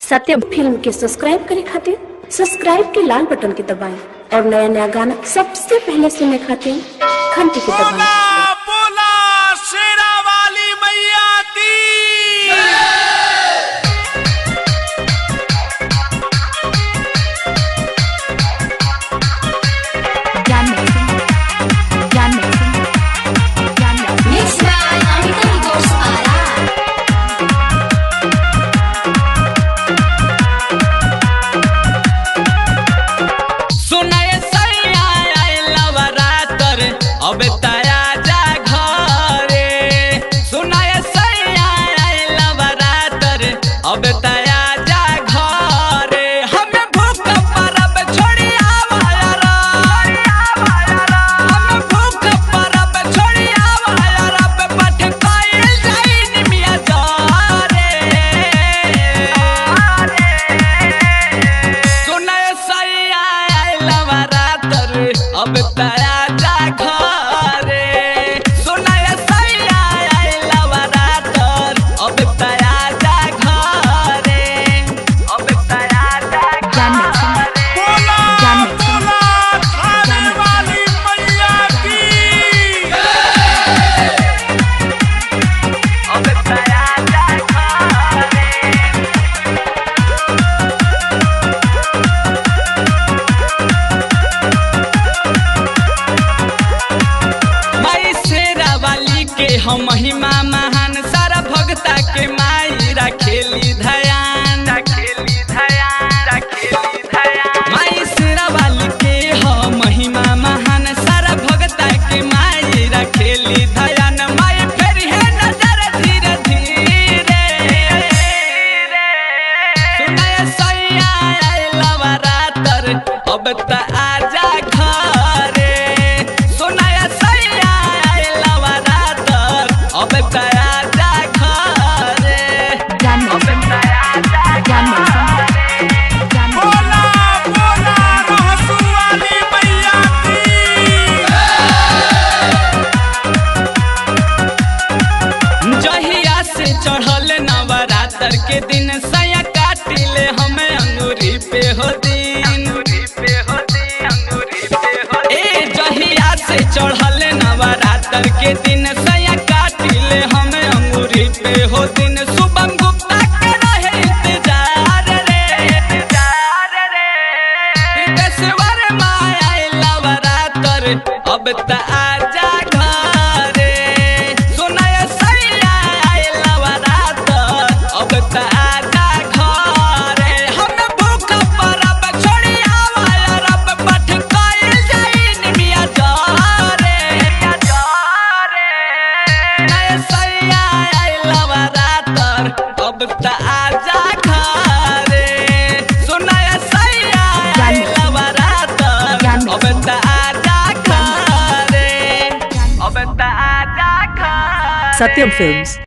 सत्यम film के subscribe करे खातिर सब्सक्राइब के लाल बटन के दबाएं और नया नया गाना सबसे पहले सुनने खातिर घंटी के दबाएं। बोला शेरा वाली मैया की अब ताया जा घरे सुनाए सैया आइला बरातर अब ताया जा घरे हमें भूख परब छोड़ी आवाया हमें भूख परब छोड़ी आवाया पठ कइल जाइन मिया जारे सुनाए सैया आइला बरातर अब ताया जा घरे हम महिमा महान सारा भक्ता के माई रखेली ध्यान माई शेरा वाली के हम महिमा महान सारा भक्ता के माई रखेली ध्यान माई फेर है नजर धीरे धीरे सुनाए सैया आइला बरातर अब त आजा घरे सुनाए सैया आइला बरातर अब ताया जा घरे बोला बोला रहसु वाली मैया की जहिया से चढ़ल नवरात्र के दिन सैया काटिले हमें अंगूरी पे हो दिन ए जहिया से चढ़ल नवरात्र के दिन सैया काटिले हमें अंगूरी पे हो दिन शुभम गुप्ता के रहे इंतजार रे विदेशवर माया आइला बरातर अब त आजा घरे सुनाए सैया आइला बरातर अब त आजा घरे हमें भूख परब छोड़ी आवाया रब पठ कइल जाइन मिया जारे सैया आइला बरातर अब त आजा घरे सुनाए सैया आइला बरातर अब त आजा घरे अब त आजा घरे। सत्यम फिल्म्स।